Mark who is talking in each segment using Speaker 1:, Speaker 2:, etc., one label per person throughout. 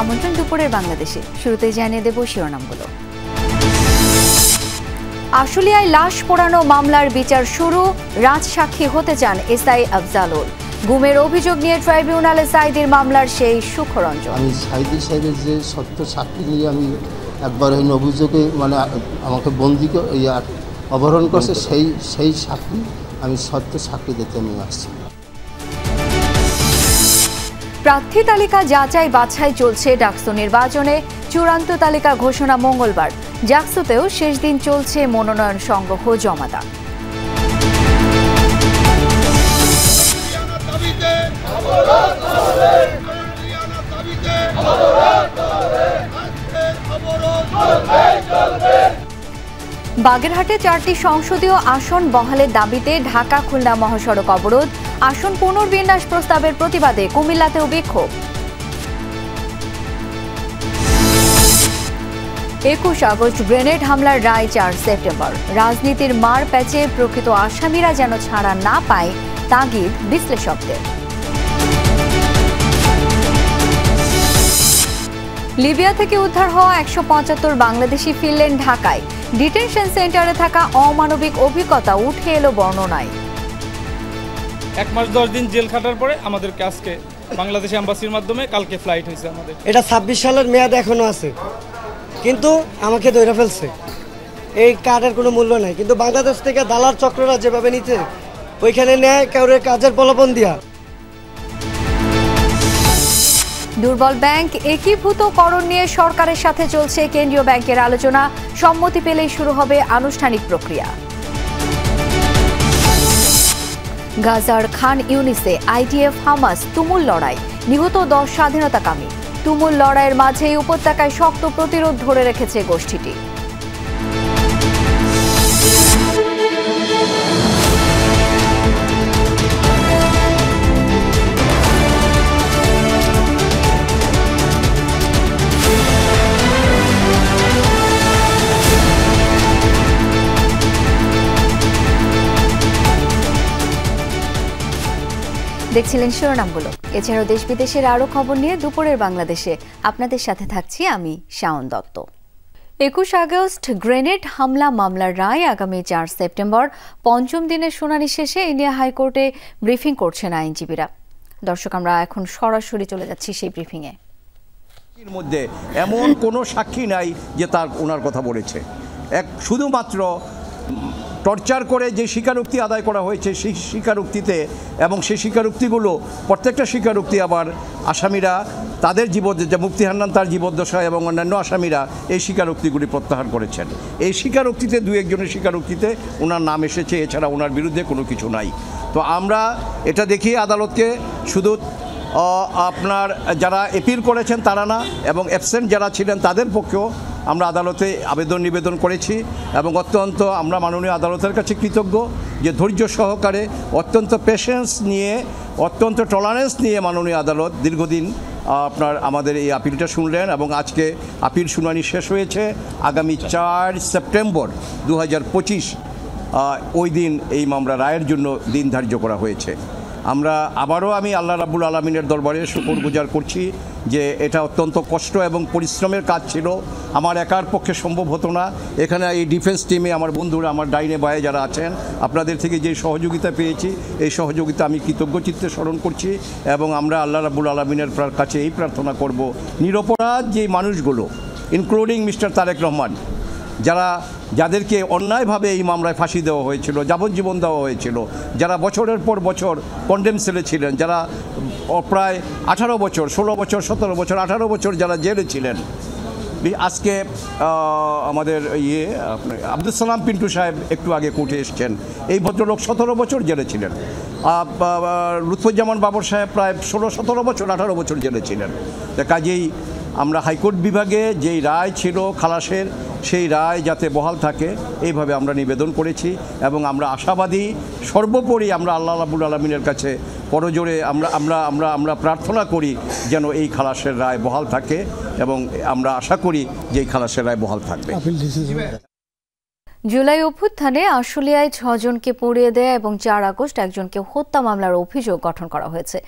Speaker 1: আমন্ত্রণ দুপুরের বাংলাদেশে। শুরুতেই জানিয়ে দেব শিরোনামগুলো। আশুলিয়ায় লাশ পোড়ানো মামলার বিচার শুরু, রাজসাক্ষী হতে চান এসআই আফজালুল। গুমের অভিযোগ নিয়ে ট্রাইব্যুনালে সাইদির মামলার সেই সুখরঞ্জন।
Speaker 2: আমি সাইদি সাহেবের যে সত্য সাক্ষী নিয়ে আমি একবার এই অভিযোগে আমাকে বন্দি অপহরণ করছে, সেই সাক্ষী আমি সত্য সাক্ষী দিতে নিয়ে আসছি।
Speaker 1: প্রার্থী তালিকা যাচাই বাছাই চলছে ডাকসু নির্বাচনে, চূড়ান্ত তালিকা ঘোষণা মঙ্গলবার। ডাকসুতেও শেষ দিন চলছে মনোনয়ন সংগ্রহ জমাদান। বাগেরহাটে 4টি সংসদীয় আসন বহালের দাবিতে ঢাকা খুলনা মহাসড়ক অবরোধ, আসন পুনর্বিন্যাস প্রস্তাবের প্রতিবাদে কুমিল্লাতেও বিক্ষোভ। 21 আগস্ট গ্রেনেড হামলার রায় 4 সেপ্টেম্বর। রাজনীতির মার প্যাচে প্রকৃত আসামিরা যেন ছাড়া না পায়, তাগিদ বিশ্লেষকদের। লিবিয়া থেকে উদ্ধার হওয়া 175 বাংলাদেশি ফিরলেন ঢাকায়। ডিটেনশন সেন্টারে থাকা অমানবিক অভিজ্ঞতা উঠে এলো বর্ণনায়।
Speaker 3: 1 মাস 10 দিন জেল খাটার পরে আমাদেরকে আজকে বাংলাদেশ এম্বাসির মাধ্যমে কালকে ফ্লাইট হয়েছে আমাদের।
Speaker 4: এটা 26 সালের মেয়াদ এখনো আছে, কিন্তু আমাকে ধরে ফেলছে। এই কার্ডের কোনো মূল্য নাই, কিন্তু বাংলাদেশ থেকে দালাল চক্ররা যেভাবে নিচ্ছে ওইখানে নেয় কাউরে কাজের প্রলোভন দিয়া।
Speaker 1: দুর্বল ব্যাংক একীভূতকরণ নিয়ে সরকারের সাথে চলছে কেন্দ্রীয় ব্যাংকের আলোচনা, সম্মতি পেলেই শুরু হবে আনুষ্ঠানিক প্রক্রিয়া। গাজার খান ইউনিসে আইডিএফ হামাস তুমুল লড়াই, নিহত 10 স্বাধীনতাকামী। তুমুল লড়াইয়ের মাঝেই উপত্যকায় শক্ত প্রতিরোধ ধরে রেখেছে গোষ্ঠীটি। দেখছিলেন শিরোনামগুলো। এছাড়াও দেশ বিদেশের আরও খবর নিয়ে দুপুরের বাংলাদেশে আপনাদের সাথে থাকছি আমি শাওন দত্ত। 21 আগস্ট গ্রেনেড হামলা মামলার রায় আগামী 4 সেপ্টেম্বর। পঞ্চম দিনের শুনানি শেষে ইন্ডিয়া হাইকোর্টে ব্রিফিং করছেন আইনজীবীরা। দর্শক, আমরা এখন সরাসরি চলে যাচ্ছি সেই ব্রিফিংয়ে।
Speaker 5: এর মধ্যে এমন কোনো সাক্ষী নাই যে তার ওনার কথা বলেছে। শুধুমাত্র টর্চার করে যে স্বীকারোক্তি আদায় করা হয়েছে সেই স্বীকারোক্তিতে, এবং সেই স্বীকারোক্তিগুলো প্রত্যেকটা স্বীকারোক্তি আবার আসামিরা তাদের যে মুফতি হান্নান তার জীবদ্দশায় এবং অন্যান্য আসামিরা এই স্বীকারোক্তিগুলি প্রত্যাহার করেছেন। এই স্বীকারোক্তিতে 2-1 স্বীকারোক্তিতে ওনার নাম এসেছে, এছাড়া ওনার বিরুদ্ধে কোনো কিছু নাই। তো আমরা এটা দেখি আদালতকে শুধু আপনার যারা এপিল করেছেন তারা না, এবং অ্যাবসেন্ট যারা ছিলেন তাদের পক্ষেও আমরা আদালতে নিবেদন করেছি, এবং অত্যন্ত আমরা মাননীয় আদালতের কাছে কৃতজ্ঞ যে ধৈর্য সহকারে, অত্যন্ত পেশেন্স নিয়ে, অত্যন্ত টলারেন্স নিয়ে মাননীয় আদালত দীর্ঘদিন আমাদের এই আপিলটা শুনলেন, এবং আজকে আপিল শুনানি শেষ হয়েছে। আগামী 4 সেপ্টেম্বর 2025 ওই দিন এই মামলা রায়ের জন্য দিন ধার্য করা হয়েছে। আমরা আবারও আমি আল্লাহ রাব্বুল আলামিনের দরবারে শুকরগুজার করছি যে এটা অত্যন্ত কষ্ট এবং পরিশ্রমের কাজ ছিল, আমার একার পক্ষে সম্ভব হতো না। এখানে এই ডিফেন্স টিমে আমার বন্ধুরা, আমার ডাইনে বায়ে যারা আছেন, আপনাদের থেকে যে সহযোগিতা পেয়েছি এই সহযোগিতা আমি কৃতজ্ঞ চিত্তে স্মরণ করছি, এবং আমরা আল্লাহ রাব্বুল আলামিনের কাছে এই প্রার্থনা করব, নিরপরাধ যে মানুষগুলো ইনক্লুডিং মিস্টার তারেক রহমান, যাদেরকে অন্যায়ভাবে এই মামলায় ফাঁসি দেওয়া হয়েছিল, যাবজ্জীবন দেওয়া হয়েছিল, যারা বছরের পর বছর কন্ডেম সেলে ছিলেন, যারা প্রায় 18 বছর, 16 বছর, 17 বছর, 18 বছর যারা জেলে ছিলেন। আজকে আমাদের আব্দুল সালাম পিন্টু সাহেব একটু আগে কোর্টে এসছেন, এই ভদ্রলোক 17 বছর জেলে ছিলেন। লুৎফুজ্জামান বাবর সাহেব প্রায় 16-17 বছর, 18 বছর জেলে ছিলেন। কাজেই আমরা হাইকোর্ট বিভাগে যেই রায় ছিল খালাসের, সেই রায় যাতে বহাল থাকে এইভাবে আমরা নিবেদন করেছি, এবং আমরা আশাবাদী, সর্বোপরি আমরা আল্লাহ রাব্বুল আলামিনের কাছে করজোড়ে আমরা প্রার্থনা করি যেন এই খালাসের রায় বহাল থাকে, এবং আমরা আশা করি যে এই খালাসের রায় বহাল থাকবে।
Speaker 1: জুলাই অভ্যুত্থানে আশুলিয়ায় 6 জনকে পুড়িয়ে দেয়া এবং 4 আগস্ট একজনকে হত্যা মামলার অভিযোগ গঠন করা হয়েছে।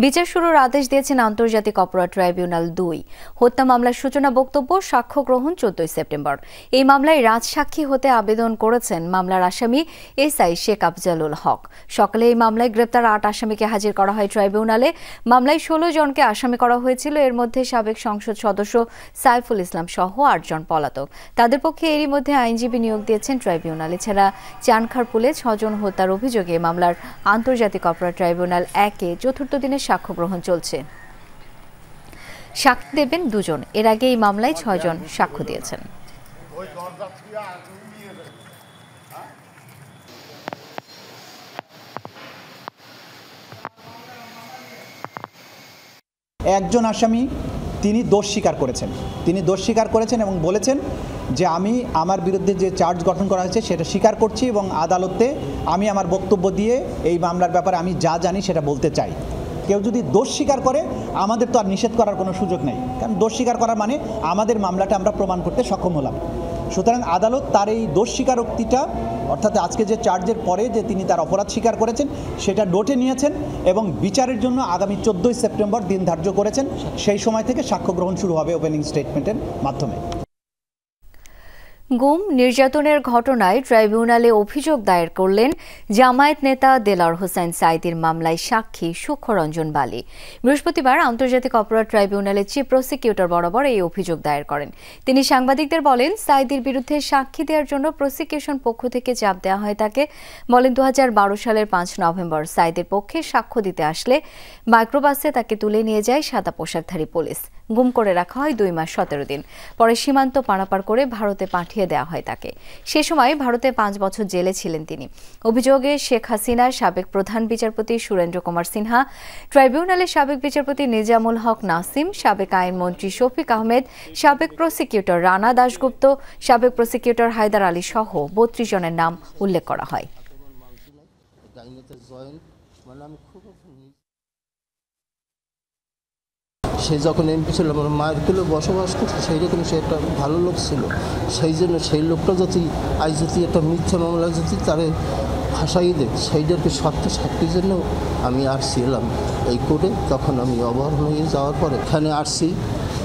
Speaker 1: বিচার শুরুর আদেশ দিয়েছেন আন্তর্জাতিক অপরাধ ট্রাইব্যুনাল 2। হত্যা মামলার সূচনা বক্তব্য সাক্ষ্য গ্রহণ 14 সেপ্টেম্বর। এই মামলায় রাজসাক্ষী হতে আবেদন করেছেন মামলার আসামি এসআই শেখ আফজালুল হক। সকালে এই মামলায় গ্রেপ্তার 8 আসামিকে হাজির করা হয় ট্রাইব্যুনালে। মামলায় 16 জনকে আসামি করা হয়েছিল। এর মধ্যে সাবেক সংসদ সদস্য সাইফুল ইসলাম সহ 8 জন পলাতক। তাদের পক্ষে এরই মধ্যে আইনজীবী নিয়োগ দিয়েছেন ট্রাইব্যুনাল। এছাড়া চানখারপুলে 6 জন হত্যার অভিযোগে মামলার আন্তর্জাতিক অপরাধ ট্রাইব্যুনাল 1-এ চতুর্থ দিনের সাক্ষ্য গ্রহণ চলছে। সাক্ষী দেবেন 2 জন। এর আগে এই মামলায় 6 জন সাক্ষ্য দিয়েছেন।
Speaker 6: একজন আসামি তিনি দোষ স্বীকার করেছেন এবং বলেছেন যে আমি আমার বিরুদ্ধে যে চার্জ গঠন করা হয়েছে সেটা স্বীকার করছি এবং আদালতে আমি আমার বক্তব্য দিয়ে এই মামলার ব্যাপারে আমি যা জানি সেটা বলতে চাই। কেউ যদি দোষ স্বীকার করে আমাদের তো আর নিষেধ করার কোনো সুযোগ নেই, কারণ দোষ স্বীকার করার মানে আমাদের মামলাটা আমরা প্রমাণ করতে সক্ষম হলাম। সুতরাং আদালত তার এই দোষ স্বীকারোক্তিটা, অর্থাৎ আজকে যে চার্জের পরে যে তিনি তার অপরাধ স্বীকার করেছেন সেটা নোটে নিয়েছেন এবং বিচারের জন্য আগামী 14 সেপ্টেম্বর দিন ধার্য করেছেন। সেই সময় থেকে সাক্ষ্য গ্রহণ শুরু হবে ওপেনিং স্টেটমেন্টের মাধ্যমে।
Speaker 1: গুম নির্যাতনের ঘটনায় ট্রাইব্যুনালে অভিযোগ দায়ের করলেন জামায়াত নেতা দেলাওয়ার হোসেন সাঈদীর মামলায় সাক্ষী সুখরঞ্জন বালি। বৃহস্পতিবার আন্তর্জাতিক অপরাধ ট্রাইব্যুনালের চিফ প্রসিকিউটর বরাবর এই অভিযোগ দায়ের করেন। তিনি সাংবাদিকদের বলেন, সাঈদীর বিরুদ্ধে সাক্ষী দেওয়ার জন্য প্রসিকিউশন পক্ষ থেকে চাপ দেওয়া হয় তাকে। বলেন 2012 সালের 5 নভেম্বর সাঈদীর পক্ষে সাক্ষ্য দিতে আসলে মাইক্রোবাসে তাকে তুলে নিয়ে যায় সাদা পোশাকধারী পুলিশ। গুম করে রাখা হয় 2 মাস 17 দিন। পরে সীমান্ত পারাপার করে ভারতে পাঠিয়ে দেওয়া হয় তাকে। সে সময় ভারতে 5 বছর জেলে ছিলেন তিনি। অভিযোগে শেখ হাসিনার সাবেক প্রধান বিচারপতি সুরেন্দ্র কুমার সিনহা, ট্রাইব্যুনালের সাবেক বিচারপতি নিজামুল হক নাসিম, সাবেক আইনমন্ত্রী শফিক আহমেদ, সাবেক প্রসিকিউটর রানা দাশগুপ্ত, সাবেক প্রসিকিউটর হায়দার আলী সহ 32 জনের নাম উল্লেখ করা হয়।
Speaker 2: সে যখন এমপি ছিল আমার মায়ের কোলে বসবাস করছে, সেই রকম সে একটা ভালো লোক ছিল। সেই জন্য সেই লোকটা যদি আজ যদি একটা মিথ্যা মামলা যদি তারে ফাঁসাই দেয়, সেইটাকে সত্য সাক্ষীর জন্য আমি আসছিলাম এই কোর্টে। তখন আমি অবহেলা হয়ে যাওয়ার পরে এখানে আসছি।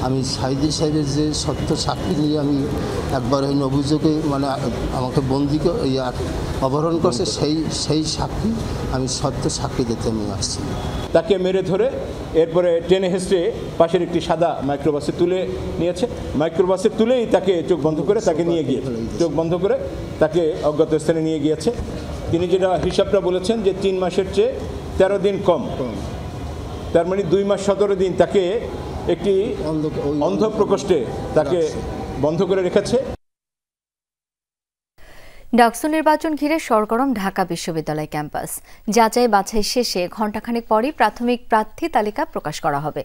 Speaker 2: আমি সাঈদী সাহেবের যে সত্য সাক্ষী নিয়ে আমি একবার এই অভিযোগে মানে আমাকে বন্দি অপহরণ করছে, সেই সাক্ষী আমি সত্য সাক্ষী দিতে আমি আসছি।
Speaker 5: তাকে মেরে ধরে এরপরে টেনে হেসড়ে পাশের একটি সাদা মাইক্রোবাসে তুলে নিয়েছে। মাইক্রোবাসে তুলেই তাকে চোখ বন্ধ করে তাকে নিয়ে গিয়েছে, চোখ বন্ধ করে তাকে অজ্ঞাত স্থানে নিয়ে গিয়েছে। তিনি যেটা হিসাবটা বলেছেন যে 3 মাসের চেয়ে 13 দিন কম, তার মানে 2 মাস 17 দিন তাকে একটি অন্ধ প্রকোষ্ঠে তাকে বন্ধ করে রেখেছে।
Speaker 1: ডাকসু নির্বাচন ঘিরে সরগরম ঢাকা বিশ্ববিদ্যালয় ক্যাম্পাস। যাচাই বাছাই শেষে ঘণ্টাখানেক পরই প্রাথমিক প্রার্থী তালিকা প্রকাশ করা হবে।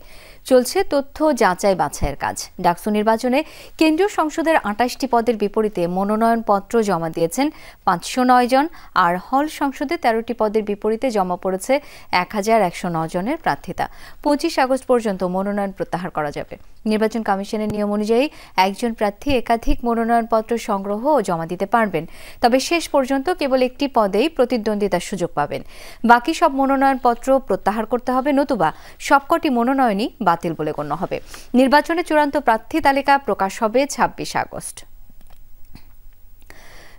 Speaker 1: চলছে তথ্য যাচাই বাছাইয়ের কাজ। ডাকসু নির্বাচনে কেন্দ্রীয় সংসদের 28টি পদের বিপরীতে মনোনয়নপত্র জমা দিয়েছেন 509 জন, আর হল সংসদে 13টি পদের বিপরীতে জমা পড়েছে 1109 জনের প্রার্থিতা। 25 আগস্ট পর্যন্ত মনোনয়ন প্রত্যাহার করা যাবে। নির্বাচন কমিশনের নিয়ম অনুযায়ী একজন প্রার্থী একাধিক মনোনয়নপত্র সংগ্রহ ও জমা দিতে পারবেন, তবে শেষ পর্যন্ত কেবল একটি পদেই প্রতিদ্বন্দ্বিতার সুযোগ পাবেন। বাকি সব মনোনয়নপত্র প্রত্যাহার করতে হবে, নতুবা সবকটি মনোনয়নই বাতিল বলে গণ্য হবে। নির্বাচনে চূড়ান্ত প্রার্থী তালিকা প্রকাশ হবে 26 আগস্ট।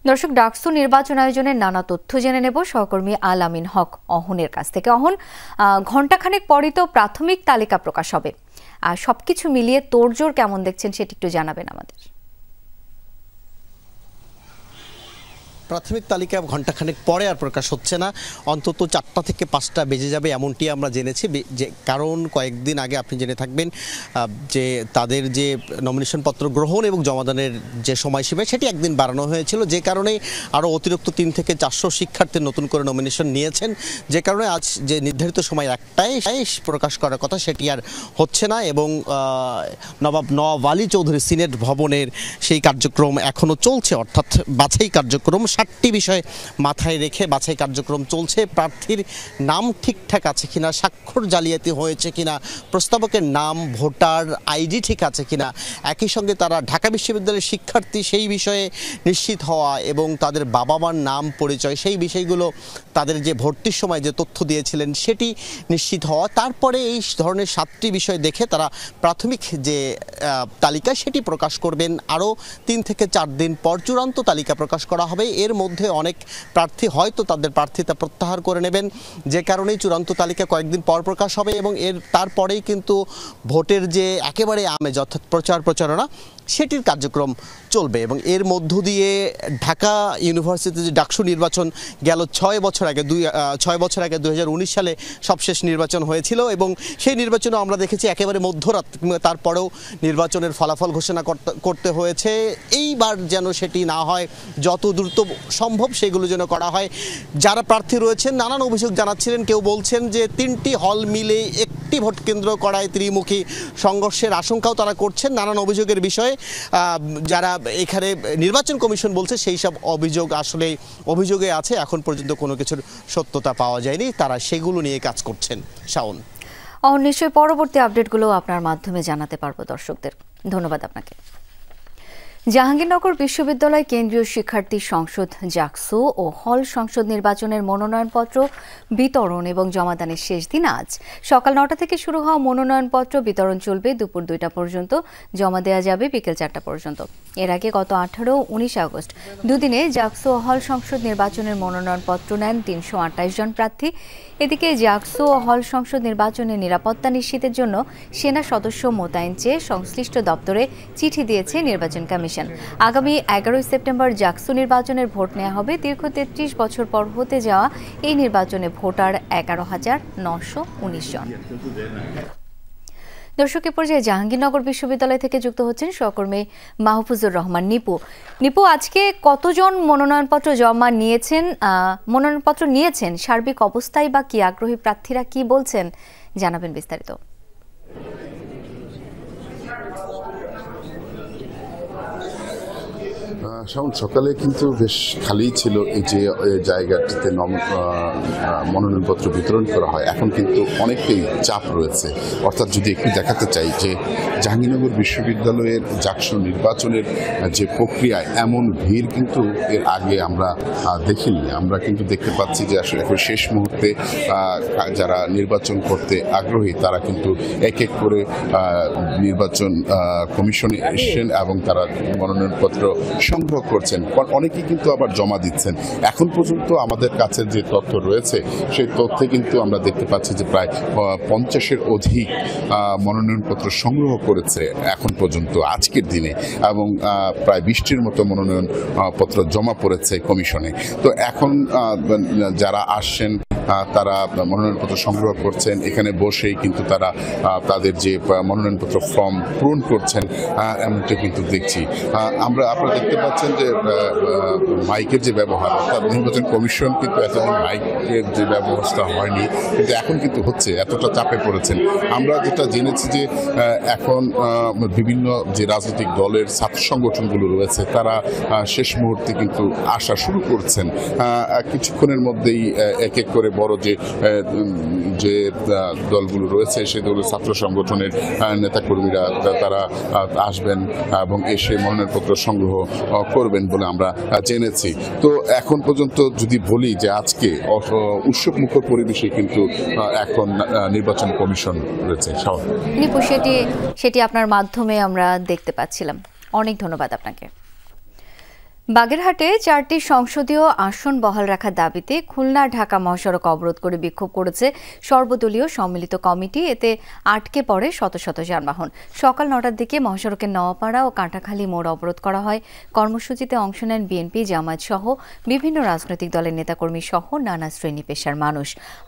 Speaker 1: দর্শক, ডাকসু নির্বাচন আয়োজনের নানা তথ্য জেনে নেব সহকর্মী আল আমিন হক অহনের কাছ থেকে। অহন, ঘণ্টাখানেক পরই তো প্রাথমিক তালিকা প্রকাশ হবে, আর সবকিছু মিলিয়ে তোড়জোড় কেমন দেখছেন সেটি একটু জানাবেন আমাদের।
Speaker 7: প্রাথমিক তালিকা ঘণ্টাখানেক পরে আর প্রকাশ হচ্ছে না, অন্তত 4টা থেকে 5টা বেজে যাবে এমনটি আমরা জেনেছি। যে কারণ কয়েকদিন আগে আপনি জেনে থাকবেন যে তাদের যে নমিনেশনপত্র গ্রহণ এবং জমাদানের যে সময়সীমা সেটি একদিন বাড়ানো হয়েছিল, যে কারণে আরও অতিরিক্ত 3 থেকে 400 শিক্ষার্থী নতুন করে নমিনেশন নিয়েছেন, যে কারণে আজ যে নির্ধারিত সময় 1টায় প্রকাশ করার কথা সেটি আর হচ্ছে না। এবং নওয়াব আলী চৌধুরী সিনেট ভবনের সেই কার্যক্রম এখনও চলছে, অর্থাৎ বাছাই কার্যক্রম 7টি বিষয় মাথায় রেখে বাছাই কার্যক্রম চলছে। প্রার্থীর নাম ঠিকঠাক আছে কিনা, স্বাক্ষর জালিয়াতি হয়েছে কিনা, প্রস্তাবকের নাম, ভোটার আইডি ঠিক আছে কিনা, একই সঙ্গে তারা ঢাকা বিশ্ববিদ্যালয়ের শিক্ষার্থী সেই বিষয়ে নিশ্চিত হওয়া এবং তাদের বাবা মার নাম পরিচয় সেই বিষয়গুলো তাদের যে ভর্তির সময় যে তথ্য দিয়েছিলেন সেটি নিশ্চিত হওয়া। তারপরে এই ধরনের 7টি বিষয় দেখে তারা প্রাথমিক যে তালিকা সেটি প্রকাশ করবেন। আরও 3 থেকে 4 দিন পর চূড়ান্ত তালিকা প্রকাশ করা হবে। এর মধ্যে অনেক প্রার্থী হয়তো তাদের প্রার্থিতা প্রত্যাহার করে নেবেন, যে কারণেই চূড়ান্ত তালিকা কয়েকদিন পর প্রকাশ হবে এবং তারপরেই কিন্তু ভোটের যে একেবারে আমেজ অর্থাৎ প্রচারণা সেটির কার্যক্রম চলবে। এবং এর মধ্য দিয়ে ঢাকা ইউনিভার্সিটি যে ডাকসু নির্বাচন গেল 6 বছর আগে 2019 সালে সবশেষ নির্বাচন হয়েছিল এবং সেই নির্বাচনে আমরা দেখেছি একেবারে মধ্যরাত, তারপরেও নির্বাচনের ফলাফল ঘোষণা করতে হয়েছে। এইবার যেন সেটি না হয়, যত দ্রুত সম্ভব সেগুলো যেন করা হয়। যারা প্রার্থী রয়েছেন নানান অভিযোগ জানাচ্ছিলেন, কেউ বলছেন যে 3টি হল মিলে একটি ভোট কেন্দ্র করায় ত্রিমুখী সংঘর্ষের আশঙ্কাও তারা করছেন। নানান অভিযোগের বিষয়ে যারা এখানে নির্বাচন কমিশন বলছে সেই সব অভিযোগ আসলে অভিযোগে আছে, এখন পর্যন্ত কোনো কিছুর সত্যতা পাওয়া যায়নি, তারা সেগুলো নিয়ে কাজ করছেন। শাওন,
Speaker 1: নিশ্চয়ই পরবর্তী আপডেটগুলো আপনার মাধ্যমে জানাতে পারবো দর্শকদের। ধন্যবাদ আপনাকে। জাহাঙ্গীরনগর বিশ্ববিদ্যালয় কেন্দ্রীয় শিক্ষার্থী সংসদ জাকসু ও হল সংসদ নির্বাচনের মনোনয়নপত্র বিতরণ এবং জমাদানের শেষ দিন আজ। সকাল 9টা থেকে শুরু হওয়া মনোনয়নপত্র বিতরণ চলবে দুপুর 2টা পর্যন্ত, জমা দেওয়া যাবে বিকেল 4টা পর্যন্ত। এর আগে গত 18 ও 19 আগস্ট দুদিনে জাকসু ও হল সংসদ নির্বাচনের মনোনয়নপত্র নেন 328 জন প্রার্থী। এদিকে জাকসু ও হল সংসদ নির্বাচনের নিরাপত্তা নিশ্চিতের জন্য সেনা সদস্য মোতায়েন চেয়ে সংশ্লিষ্ট দপ্তরে চিঠি দিয়েছে নির্বাচন কমিশন। আগামী 11 সেপ্টেম্বর জাকসু নির্বাচনের ভোট নেওয়া হবে। দীর্ঘ 33 বছর পর হতে যাওয়া এই নির্বাচনে ভোটার 11,919 জন। দর্শক, এ পর্যায়ে জাহাঙ্গীরনগর বিশ্ববিদ্যালয় থেকে যুক্ত হচ্ছেন সহকর্মী মাহফুজুর রহমান নিপু। আজকে কতজন মনোনয়নপত্র নিয়েছেন, সার্বিক অবস্থায় বা কি, আগ্রহী প্রার্থীরা কি বলছেন, জানাবেন বিস্তারিত।
Speaker 8: সকালে কিন্তু বেশ খালি ছিল এই যে জায়গাটিতে মনোনয়নপত্র বিতরণ করা হয়। এখন কিন্তু অনেকটাই চাপ রয়েছে। অর্থাৎ যদি একটু দেখাতে চাই যে জাহাঙ্গীরনগর বিশ্ববিদ্যালয়ের জাকসু নির্বাচনের যে প্রক্রিয়ায় এমন ভিড় কিন্তু এর আগে আমরা দেখিনি। আমরা কিন্তু দেখতে পাচ্ছি যে আসলে এখন শেষ মুহূর্তে যারা নির্বাচন করতে আগ্রহী তারা কিন্তু এক এক করে নির্বাচন কমিশনে এসেছেন এবং তারা মনোনয়নপত্র সংগ্রহ করছেন। অনেকেই কিন্তু আবার জমা দিচ্ছেন। এখন পর্যন্ত আমাদের কাছে যে তথ্য রয়েছে সেই তথ্যে কিন্তু আমরা দেখতে পাচ্ছি যে প্রায় 50-এর অধিক মনোনয়নপত্র সংগ্রহ করেছে এখন পর্যন্ত আজকের দিনে, এবং প্রায় 20টির মতো মনোনয়নপত্র জমা পড়েছে কমিশনে। তো এখন যারা আসছেন তারা মনোনয়নপত্র সংগ্রহ করছেন, এখানে বসেই কিন্তু তারা তাদের যে মনোনয়নপত্র ফর্ম পূরণ করছেন এমনটা কিন্তু দেখছি। আপনারা দেখতে পাচ্ছেন যে মাইকের যে ব্যবহার, অর্থাৎ নির্বাচন কমিশন কিন্তু এতদিন মাইকের যে ব্যবস্থা হয়নি, কিন্তু এখন কিন্তু হচ্ছে, এতটা চাপে পড়েছেন। আমরা যেটা জেনেছি যে এখন বিভিন্ন যে রাজনৈতিক দলের ছাত্র সংগঠনগুলো রয়েছে তারা শেষ মুহূর্তে কিন্তু আসা শুরু করছেন। কিছুক্ষণের মধ্যেই এক এক করে বড় যে দলগুলো রয়েছে সেই দলের ছাত্র সংগঠনের নেতাকর্মীরা তারা আসবেন এবং এসে মনোনয়নপত্র সংগ্রহ করবেন বলে আমরা জেনেছি। তো এখন পর্যন্ত যদি বলি যে আজকে উৎসবমুখর পরিবেশে কিন্তু এখন নির্বাচন কমিশন রয়েছে।
Speaker 1: সেটি আপনার মাধ্যমে আমরা দেখতে পাচ্ছিলাম। অনেক ধন্যবাদ আপনাকে। বাগেরহাটে 4টি সংসদীয় আসন বহাল রাখার দাবিতে খুলনা ঢাকা মহাসড়ক অবরোধ করে বিক্ষোভ করেছে সর্বদলীয় সম্মিলিত কমিটি। এতে আটকে পড়ে শত শত যানবাহন। সকাল 9টার দিকে মহাসড়কের নওয়াপাড়া ও কাঁটাখালী মোড় অবরোধ করা হয়। কর্মসূচিতে অংশ নেন বিএনপি, জামায়াত সহ বিভিন্ন রাজনৈতিক দলের নেতাকর্মী সহ নানা শ্রেণী পেশার মানুষ।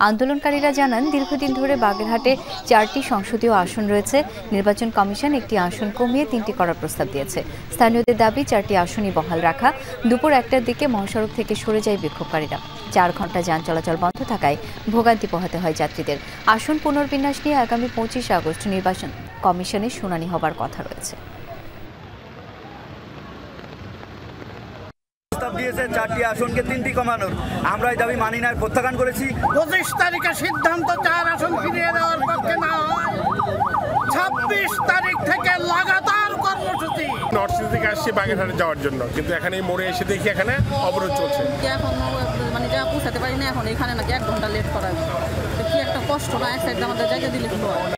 Speaker 1: আন্দোলনকারীরা জানান, দীর্ঘদিন ধরে বাগেরহাটে 4টি সংসদীয় আসন রয়েছে। নির্বাচন কমিশন একটি আসন কমিয়ে 3টি করার প্রস্তাব দিয়েছে। স্থানীয়দের দাবি 4টি আসনই বহাল রাখা। দুপুর 1টার দিকে মহাসড়ক থেকে সরে যায় বিক্ষোভকারীরা। 4 ঘন্টা যান চলাচল বন্ধ থাকায় ভোগান্তি পোহাতে হয় যাত্রীদের। আসন পুনর্বিন্যাস নিয়ে আগামী 25 আগস্ট নির্বাচন কমিশনে শুনানি হবার কথা রয়েছে।
Speaker 9: হয়েছে 4টি আসনকে 3টি কমানোর। আমরা এই দাবি মানি না, প্রত্যাখ্যান করেছি।
Speaker 10: 25 তারিখে সিদ্ধান্ত 4 আসন ফিরিয়ে দেওয়ার পক্ষে না হয় 26 তারিখ থেকে লাগাতার কর্মসূচি।
Speaker 11: নর্থ সিটি থেকে আসছি বাগেরহাটে যাওয়ার জন্য, কিন্তু এখানে এই মোড়ে এসে দেখি এখানে অবরোধ চলছে।
Speaker 12: এখন মানে যা পৌঁছাতে পারি না, এখন এখানে নাকি 1 ঘন্টা লেট করা কি একটা কষ্ট না, এক সাইড আমাদের জায়গা দিলে কিন্তু হয়।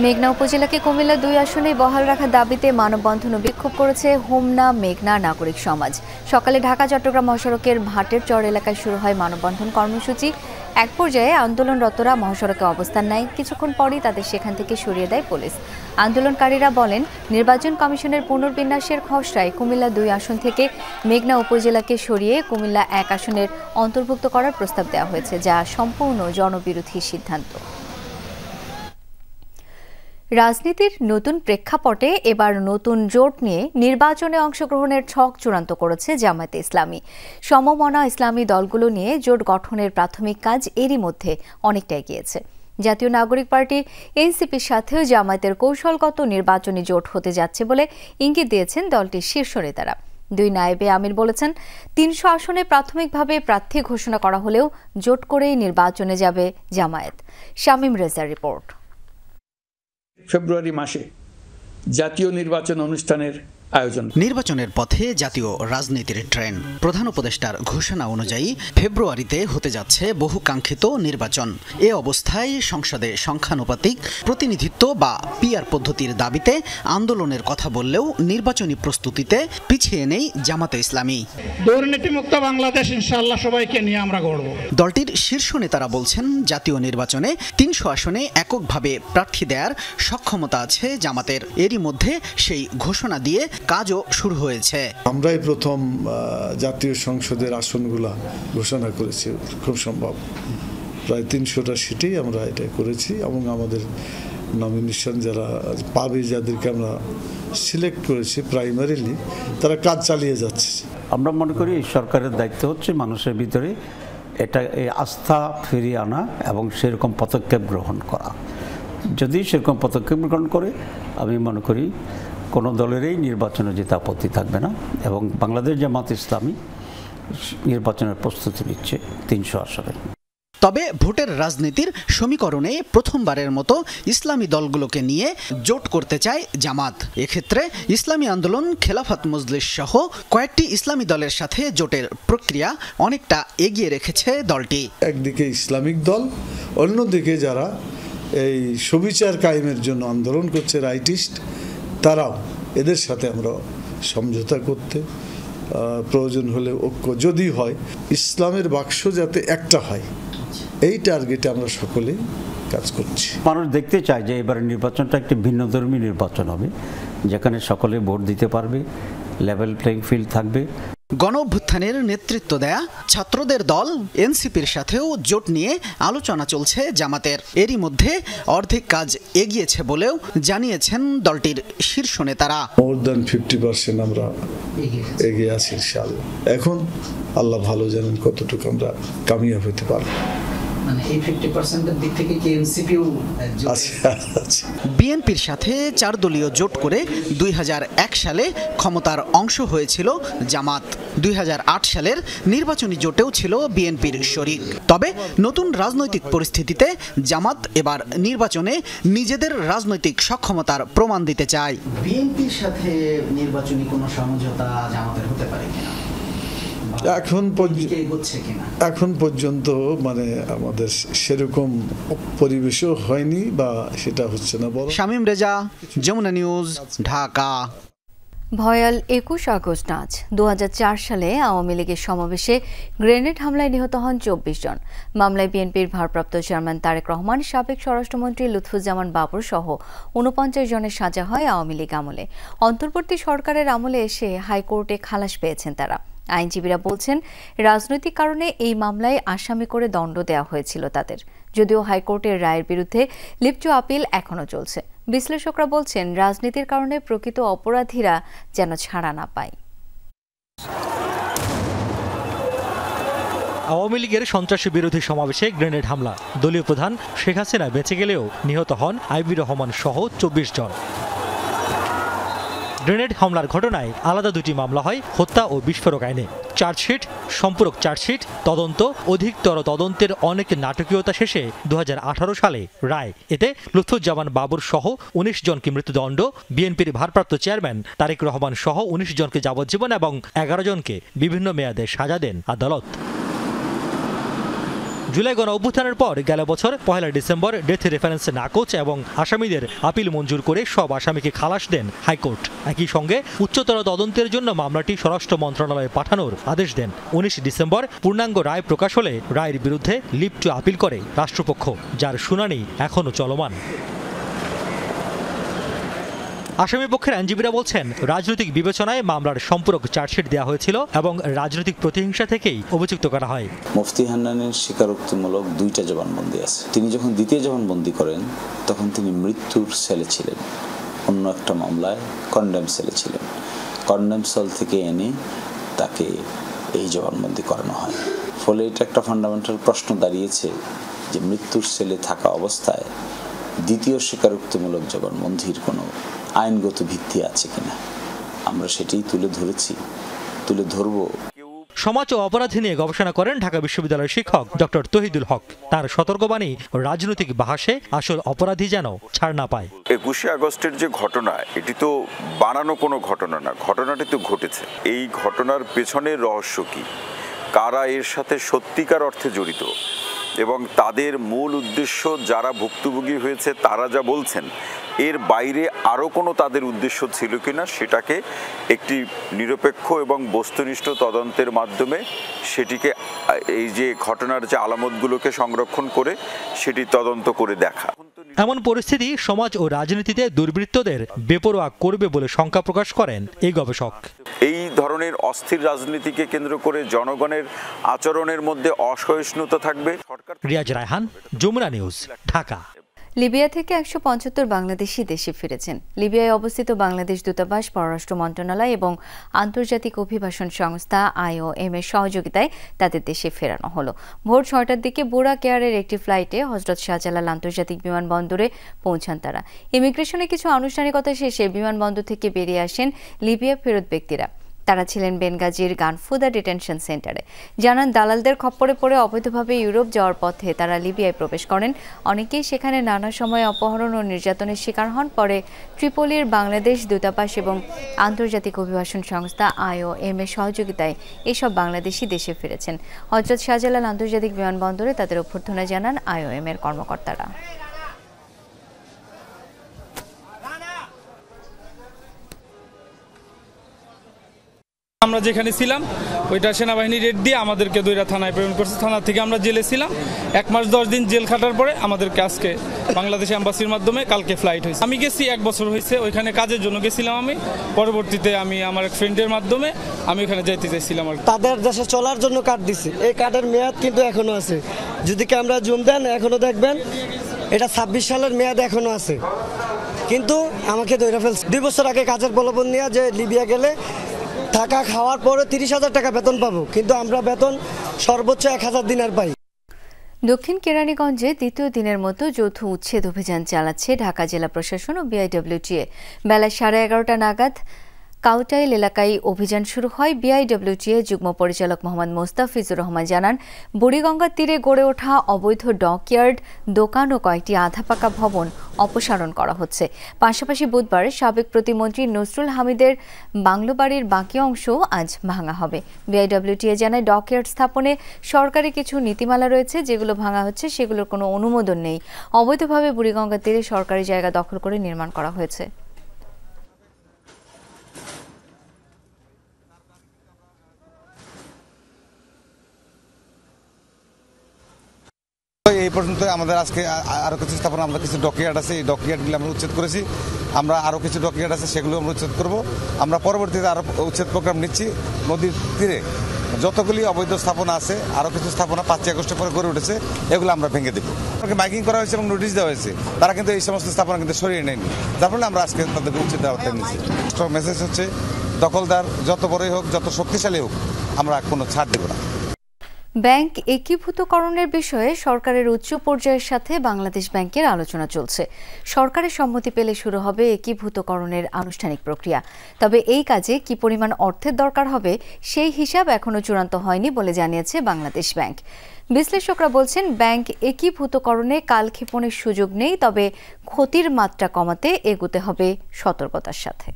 Speaker 1: মেঘনা উপজেলাকে কুমিল্লা 2 আসনে বহাল রাখার দাবিতে মানববন্ধন ও বিক্ষোভ করেছে হোমনা মেঘনা নাগরিক সমাজ। সকালে ঢাকা চট্টগ্রাম মহাসড়কের ভাটের চর এলাকায় শুরু হয় মানববন্ধন কর্মসূচি। এক পর্যায়ে আন্দোলনরতরা মহাসড়কে অবস্থান নেয়। কিছুক্ষণ পরই তাদের সেখান থেকে সরিয়ে দেয় পুলিশ। আন্দোলনকারীরা বলেন, নির্বাচন কমিশনের পুনর্বিন্যাসের খসড়ায় কুমিল্লা 2 আসন থেকে মেঘনা উপজেলাকে সরিয়ে কুমিল্লা 1 আসনের অন্তর্ভুক্ত করার প্রস্তাব দেওয়া হয়েছে, যা সম্পূর্ণ জনবিরোধী সিদ্ধান্ত। রাজনীতির নতুন প্রেক্ষাপটে এবার নতুন জোট নিয়ে নির্বাচনে অংশগ্রহণের ছক চূড়ান্ত করেছে জামায়াতে ইসলামী। সমমনা ইসলামী দলগুলো নিয়ে জোট গঠনের প্রাথমিক কাজ এরই মধ্যে অনেকটা এগিয়েছে। জাতীয় নাগরিক পার্টি এনসিপির সাথেও জামায়াতের কৌশলগত নির্বাচনী জোট হতে যাচ্ছে বলে ইঙ্গিত দিয়েছেন দলটির শীর্ষ নেতারা। 2 নায়েবে আমির বলেছেন, 300 আসনে প্রাথমিকভাবে প্রার্থী ঘোষণা করা হলেও জোট করেই নির্বাচনে যাবে জামায়াত। শামীম রেজার রিপোর্ট।
Speaker 13: ফেব্রুয়ারি মাসে জাতীয় নির্বাচন অনুষ্ঠানের আয়োজন।
Speaker 14: নির্বাচনের পথে জাতীয় রাজনীতির ট্রেন্ড। প্রধান উপদেষ্টার ঘোষণা অনুযায়ী ফেব্রুয়ারিতে হতে যাচ্ছে বহুকাঙ্ক্ষিত নির্বাচন। এ অবস্থায় সংসদে সংখ্যানুপাতিক প্রতিনিধিত্ব বা পিআর পদ্ধতির দাবিতে আন্দোলনের কথা বললেও নির্বাচনী প্রস্তুতিতে পিছিয়ে নেই জামাতে ইসলামী।
Speaker 10: দুর্নীতিমুক্ত বাংলাদেশ ইনশাআল্লাহ সবাইকে নিয়ে আমরা গড়ব।
Speaker 14: দলটির শীর্ষ নেতারা বলছেন, জাতীয় নির্বাচনে 300 আসনে এককভাবে প্রার্থী দেওয়ার সক্ষমতা আছে জামাতের। এরই মধ্যে সেই ঘোষণা দিয়ে কাজও শুরু হয়েছে।
Speaker 15: আমরাই প্রথম জাতীয় সংসদের আসনগুলা ঘোষণা করেছি। খুব সম্ভব প্রায় 300টা সিটেই আমরা এটা করেছি এবং আমাদের নমিনেশন যারা পাবে, যাদেরকে আমরা সিলেক্ট করেছি প্রাইমারিলি, তারা কাজ চালিয়ে যাচ্ছে।
Speaker 16: আমরা মনে করি সরকারের দায়িত্ব হচ্ছে মানুষের ভিতরে এটা আস্থা ফিরিয়ে আনা এবং সেরকম পদক্ষেপ গ্রহণ করা। যদি সেরকম পদক্ষেপ গ্রহণ করে, আমি মনে করি কোনো দলেরই নির্বাচনে যেতে আপত্তি থাকবে না। এবং বাংলাদেশ জামাত ইসলামী নির্বাচনের প্রস্তুতি নিচ্ছে 300 আসনে।
Speaker 14: তবে ভোটের রাজনীতির সমীকরণে প্রথমবারের মতো ইসলামী দলগুলোকে নিয়ে জোট করতে চায় জামাত। এক্ষেত্রে ইসলামী আন্দোলন, খেলাফত মজলিস সহ কয়েকটি ইসলামী দলের সাথে জোটের প্রক্রিয়া অনেকটা এগিয়ে রেখেছে দলটি।
Speaker 15: একদিকে ইসলামিক দল, অন্যদিকে যারা এই সুবিচার কায়েমের জন্য আন্দোলন করছে, রাইটিস্ট, তারাও, এদের সাথে আমরা সমঝোতা করতে, প্রয়োজন হলে ঐক্য যদি হয়, ইসলামের বাক্স যাতে একটা হয়, এই টার্গেটে আমরা সকলেই কাজ করছি।
Speaker 16: মানুষ দেখতে চায় যে এবারের নির্বাচনটা একটি ভিন্নধর্মী নির্বাচন হবে, যেখানে সকলে ভোট দিতে পারবে, লেভেল প্লেইং ফিল্ড থাকবে।
Speaker 14: গণ অভ্যুত্থানের নেতৃত্ব দেয়া ছাত্রদের দল এনসিপির সাথেও জোট নিয়ে আলোচনা চলছে জামাতের। এরই মধ্যে অর্ধেক কাজ এগিয়েছে বলেও জানিয়েছেন দলটির শীর্ষ নেতারা।
Speaker 15: মোর দ্যান 50% আমরা এগিয়ে আছি ইনশাআল্লাহ। এখন আল্লাহ ভালো জানেন কতটুকু আমরা কামিয়াব হতে পারবো।
Speaker 14: মানে এই 50%-এর দিক থেকে কি এনসিপিও বিএনপির সাথে 4 দলীয় জোট করে 2001 সালে ক্ষমতার অংশ হয়েছিল জামাত। 2008 সালের নির্বাচনী জোটেও ছিল বিএনপির শরিক। তবে নতুন রাজনৈতিক পরিস্থিতিতে জামাত এবার নির্বাচনে নিজেদের রাজনৈতিক সক্ষমতার প্রমাণ দিতে চায়। বিএনপির সাথে নির্বাচনী কোনো সমঝোতা জামাতের হতে পারে কিনা
Speaker 15: এখন পর্যন্ত মানে আমাদের সেরকম পরিবেশও হয়নি বা সেটা হচ্ছে না।
Speaker 14: শামীম রেজা, যমুনা নিউজ, ঢাকা।
Speaker 1: ভয়াল 21 আগস্ট আজ 2004 সালে আওয়ামী লীগের সমাবেশে গ্রেনেড হামলায় নিহত হন 24 জন। মামলায় বিএনপির ভারপ্রাপ্ত চেয়ারম্যান তারেক রহমান, সাবেক স্বরাষ্ট্রমন্ত্রী লুৎফুজ্জামান বাবর সহ 49 জনের সাজা হয় আওয়ামী লীগ আমলে। অন্তর্বর্তী সরকারের আমলে এসে হাইকোর্টে খালাস পেয়েছেন তারা। আইনজীবীরা বলছেন, রাজনৈতিক কারণে এই মামলায় আসামি করে দণ্ড দেওয়া হয়েছিল তাদের। যদিও হাইকোর্টের রায়ের বিরুদ্ধে লিপ্ত আপিল এখনও চলছে। বিশ্লেষকরা বলছেন, রাজনীতির কারণে প্রকৃত অপরাধীরা যেন ছাড়া না পায়।
Speaker 17: আওয়ামী লীগের সন্ত্রাসী বিরোধী সমাবেশে গ্রেনেড হামলা। দলীয় প্রধান শেখ হাসিনা বেঁচে গেলেও নিহত হন আইবি রহমান সহ 24 জন। গ্রেনেড হামলার ঘটনায় আলাদা দুটি মামলা হয় হত্যা ও বিস্ফোরক আইনে। চার্জশিট, সম্পূরক চার্জশিট, তদন্ত, অধিকতর তদন্তের অনেক নাটকীয়তা শেষে 2018 সালে রায়। এতে লুৎফুজ্জামান বাবর সহ 19 জনকে মৃত্যুদণ্ড, বিএনপির ভারপ্রাপ্ত চেয়ারম্যান তারেক রহমান সহ 19 জনকে যাবজ্জীবন এবং 11 জনকে বিভিন্ন মেয়াদে সাজা দেন আদালত। জুলাই গণ অভ্যুত্থানের পর গেল বছর 1 ডিসেম্বর ডেথ রেফারেন্স নাকচ এবং আসামিদের আপিল মঞ্জুর করে সব আসামিকে খালাস দেন হাইকোর্ট। একই সঙ্গে উচ্চতর তদন্তের জন্য মামলাটি স্বরাষ্ট্র মন্ত্রণালয়ে পাঠানোর আদেশ দেন। 19 ডিসেম্বর পূর্ণাঙ্গ রায় প্রকাশ হলে রায়ের বিরুদ্ধে লিভ টু আপিল করে রাষ্ট্রপক্ষ, যার শুনানি এখনও চলমান। আসামি পক্ষের আইনজীবীরা বলছেন, রাজনৈতিক বিবেচনায় মামলার সম্পূরক চার্জশিট দেওয়া হয়েছিল এবং রাজনৈতিক প্রতিহিংসা থেকেই অভিযুক্ত করা হয়।
Speaker 18: মুফতি হান্নানের স্বীকারোক্তিমূলক 2টা জবানবন্দি আছে। তিনি যখন দ্বিতীয় জবানবন্দি করেন তখন তিনি মৃত্যুর সেলে ছিলেন, অন্য একটা মামলায় কন্ডেম সেলে ছিলেন। কন্ডেম সেল থেকে এনে তাকে এই জবানবন্দি করানো হয়। ফলে এটা একটা ফান্ডামেন্টাল প্রশ্ন দাঁড়িয়েছে যে মৃত্যুর সেলে থাকা অবস্থায় দ্বিতীয় স্বীকারোক্তিমূলক জবানবন্দির কোনো আইনগত ভিত্তি আছে কিনা, আমরা সেটাই তুলে ধরব।
Speaker 17: সমাজ ও অপরাধী নিয়ে গবেষণা করেন ঢাকা বিশ্ববিদ্যালয়ের শিক্ষক ডক্টর তহিদুল হক। তার সতর্কবাণী, রাজনৈতিক বাহাসে আসল অপরাধী যেন ছাড় না পায়।
Speaker 19: 21শে আগস্টের যে ঘটনা, এটি তো বানানো কোনো ঘটনা না, ঘটনাটি তো ঘটেছে। এই ঘটনার পেছনের রহস্য কি, কারা এর সাথে সত্যিকার অর্থে জড়িত এবং তাদের মূল উদ্দেশ্য, যারা ভুক্তভোগী হয়েছে তারা যা বলছেন, এর বাইরে আরও কোনো তাদের উদ্দেশ্য ছিল কিনা, সেটাকে একটি নিরপেক্ষ এবং বস্তুনিষ্ঠ তদন্তের মাধ্যমে সেটিকে, এই যে ঘটনার যে আলামতগুলোকে সংরক্ষণ করে সেটি তদন্ত করে দেখা।
Speaker 17: এমন পরিস্থিতি সমাজ ও রাজনীতিতে দুর্বৃত্তদের বেপরোয়া করবে বলে শঙ্কা প্রকাশ করেন এই গবেষক।
Speaker 19: এই ধরনের অস্থির রাজনীতিকে কেন্দ্র করে জনগণের আচরণের মধ্যে অসহিষ্ণুতা থাকবে।
Speaker 17: রিয়াজ রায়হান, যমুনা নিউজ, ঢাকা।
Speaker 1: লিবিয়া থেকে 175 বাংলাদেশি দেশে ফিরেছেন। লিবিয়ায় অবস্থিত বাংলাদেশ দূতাবাস, পররাষ্ট্র মন্ত্রণালয় এবং আন্তর্জাতিক অভিবাসন সংস্থা IOM এর সহযোগিতায় তাদের দেশে ফেরানো হলো। ভোর 6টার দিকে বুরাক এয়ারের একটি ফ্লাইটে হযরত শাহজালাল আন্তর্জাতিক বিমানবন্দরে পৌঁছান তারা। ইমিগ্রেশনে কিছু আনুষ্ঠানিকতা শেষে বিমানবন্দর থেকে বেরিয়ে আসেন লিবিয়া ফেরত ব্যক্তিরা। তারা ছিলেন বেনগাজির গানফুদা ডিটেনশন সেন্টারে। জানান, দালালদের খপ্পরে পড়ে অবৈধভাবে ইউরোপ যাওয়ার পথে তারা লিবিয়ায় প্রবেশ করেন। অনেকেই সেখানে নানা সময় অপহরণ ও নির্যাতনের শিকার হন। পরে ট্রিপোলির বাংলাদেশ দূতাবাস এবং আন্তর্জাতিক অভিবাসন সংস্থা IOM এর সহযোগিতায় এসব বাংলাদেশি দেশে ফিরেছেন। হযরত শাহজালাল আন্তর্জাতিক বিমানবন্দরে তাদের অভ্যর্থনা জানান IOM এর কর্মকর্তারা।
Speaker 3: আমরা যেখানে ছিলাম ওইটা সেনাবাহিনী রেড দিয়ে আমাদেরকে দৈরা থানায় প্রেরণ করছে। থানা থেকে আমরা জেলে ছিলাম। 1 মাস 10 দিন জেল খাটার পরে আমাদেরকে আজকে বাংলাদেশ এম্বাসির মাধ্যমে কালকে ফ্লাইট হয়েছে। আমি গেছি 1 বছর হয়েছে, ওইখানে কাজের জন্য গেছিলাম আমি। পরবর্তীতে আমি আমার এক ফ্রেন্ডের মাধ্যমে আমি ওখানে যাইতে চাইছিলাম।
Speaker 4: তাদের দেশে চলার জন্য কার্ড দিছে, এই কার্ডের মেয়াদ কিন্তু এখনো আছে। যদি ক্যামেরা জুম দেন এখনো দেখবেন এটা 26 সালের মেয়াদ এখনো আছে, কিন্তু আমাকে ধরে ফেলছে। 2 বছর আগে কাজের প্রলোভন নিয়ে যে লিবিয়া গেলে থাকা খাওয়ার পরে 30,000 টাকা বেতন পাবো, কিন্তু আমরা বেতন সর্বোচ্চ 1000 দিনার পাই।
Speaker 1: দক্ষিণ কেরানীগঞ্জে দ্বিতীয় দিনের মতো যৌথ উচ্ছেদ অভিযান চালাচ্ছে ঢাকা জেলা প্রশাসন ও BIWTA। বেলা 11:30টা নাগাদ কাউটাইল এলাকায় অভিযান শুরু হয়। BIWTA যুগ্ম পরিচালক মোহাম্মদ মোস্তাফিজুর রহমান জানান, বুড়িগঙ্গার তীরে গড়ে ওঠা অবৈধ ডকইয়ার্ড, দোকান ও কয়েকটি আধাপাকা ভবন অপসারণ করা হচ্ছে। পাশাপাশি বুধবার সাবেক প্রতিমন্ত্রী নসরুল হামিদের বাংলো বাড়ির বাকি অংশ আজ ভাঙা হবে। BIWTA জানায়, ডকইয়ার্ড স্থাপনে সরকারি কিছু নীতিমালা রয়েছে, যেগুলো ভাঙা হচ্ছে সেগুলোর কোনো অনুমোদন নেই। অবৈধভাবে বুড়িগঙ্গার তীরে সরকারি জায়গা দখল করে নির্মাণ করা হয়েছে।
Speaker 20: এই পর্যন্ত আমাদের আজকে আরও কিছু স্থাপনা, আমাদের কিছু ডকইয়ার্ড আছে, এই ডকইয়ার্ডগুলো আমরা উচ্ছেদ করেছি। আমরা আরও কিছু ডকইয়ার্ড আছে, সেগুলো আমরা উচ্ছেদ করব। আমরা পরবর্তীতে আরও উচ্ছেদ প্রোগ্রাম নিচ্ছি। নদীর তীরে যতগুলি অবৈধ স্থাপনা আছে, আরও কিছু স্থাপনা 5 আগস্টের পরে গড়ে উঠেছে, এগুলো আমরা ভেঙে দেবো। মাইকিং করা হয়েছে এবং নোটিশ দেওয়া হয়েছে, তারা কিন্তু এই সমস্ত স্থাপনা কিন্তু সরিয়ে নেয়নি, যার ফলে আমরা আজকে তাদেরকে উচ্ছেদ আওতায় নিচ্ছি। মেসেজ হচ্ছে, দখলদার যত বড়ই হোক, যত শক্তিশালী হোক, আমরা কোনো ছাড় দেব না।
Speaker 1: ব্যাংক একীভূতকরণের বিষয়ে সরকারের উচ্চ পর্যায়ের সাথে বাংলাদেশ ব্যাংকের আলোচনা চলছে। সরকারের সম্মতি পেলে শুরু হবে একীভূতকরণের আনুষ্ঠানিক প্রক্রিয়া। তবে এই কাজে কি পরিমাণ অর্থের দরকার হবে সেই হিসাব এখনো চূড়ান্ত হয়নি বলে জানিয়েছে বাংলাদেশ ব্যাংক। বিশ্লেষকরা বলছেন, ব্যাংক একীভূতকরণে কালক্ষেপণের সুযোগ নেই, তবে ক্ষতির মাত্রা কমাতে এগোতে হবে সতর্কতার সাথে।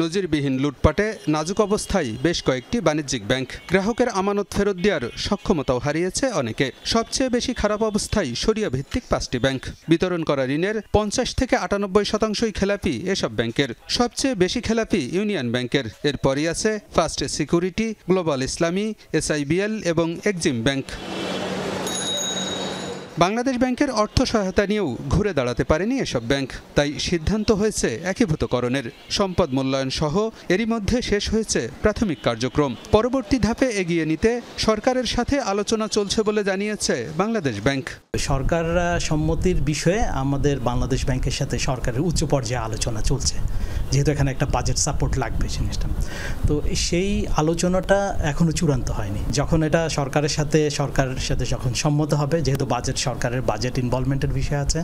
Speaker 21: নজিরবিহীন লুটপাটে নাজুক অবস্থায় বেশ কয়েকটি বাণিজ্যিক ব্যাংক। গ্রাহকের আমানত ফেরত দেওয়ার সক্ষমতাও হারিয়েছে অনেকে। সবচেয়ে বেশি খারাপ অবস্থায় শরিয়া ভিত্তিক 5টি ব্যাংক। বিতরণ করা ঋণের 50 থেকে 98% খেলাপি এসব ব্যাংকের। সবচেয়ে বেশি খেলাপি ইউনিয়ন ব্যাংকের। এরপরই আছে ফার্স্ট সিকিউরিটি, গ্লোবাল ইসলামী, SIBL এবং এক্সিম ব্যাংক। বাংলাদেশ ব্যাংকের অর্থ সহায়তা নিয়েও ঘুরে দাঁড়াতে পারেনি এসব ব্যাংক। তাই সিদ্ধান্ত হয়েছে একীভূতকরণের। সম্পদ মূল্যায়ন সহ এরই মধ্যে শেষ হয়েছে প্রাথমিক কার্যক্রম। পরবর্তী ধাপে এগিয়ে নিতে সরকারের সাথে আলোচনা চলছে বলে জানিয়েছে বাংলাদেশ ব্যাংক।
Speaker 22: সরকার সম্মতির বিষয়ে আমাদের বাংলাদেশ ব্যাংকের সাথে সরকারের উচ্চ পর্যায়ে আলোচনা চলছে, যেহেতু এখানে একটা বাজেট সাপোর্ট লাগবে জিনিসটা। তো সেই আলোচনাটা এখনো চূড়ান্ত হয়নি। যখন এটা সরকারের সাথে যখন সম্মত হবে, যেহেতু সরকারের বাজেট ইনভলভমেন্টের বিষয় আছে,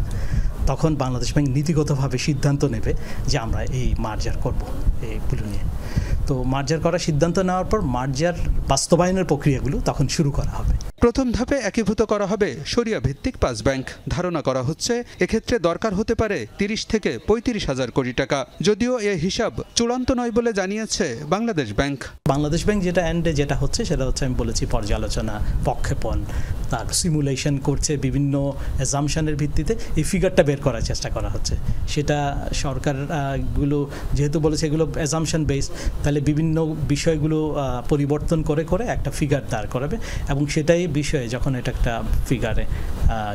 Speaker 22: তখন বাংলাদেশ ব্যাংক নীতিগতভাবে সিদ্ধান্ত নেবে যে আমরা এই মার্জার করব এইগুলো নিয়ে। তো মার্জার করার সিদ্ধান্ত নেওয়ার পর মার্জার বাস্তবায়নের প্রক্রিয়াগুলো তখন শুরু করা হবে।
Speaker 21: প্রথম ধাপে একীভূত করা হবে শরিয়া ভিত্তিক 5 ব্যাংক। ধারণা করা হচ্ছে এক্ষেত্রে দরকার হতে পারে 30 থেকে 35 হাজার কোটি টাকা। যদিও এই হিসাব চূড়ান্ত নয় বলে জানিয়েছে বাংলাদেশ ব্যাংক।
Speaker 22: বাংলাদেশ ব্যাংক যেটা হচ্ছে সেটা হচ্ছে, আমি বলেছি, পর্যালোচনা, প্রক্ষেপণ, তার সিমুলেশন করছে, বিভিন্ন অ্যাজাম্পশনের ভিত্তিতে এই ফিগারটা বের করার চেষ্টা করা হচ্ছে। সেটা সরকারগুলো যেহেতু বলেছে এগুলো অ্যাজাম্পশন বেসড, তাহলে বিভিন্ন বিষয়গুলো পরিবর্তন করে একটা ফিগার দাঁড় করাবে, এবং সেটাই বিষয়ে যখন এটা একটা ফিগারে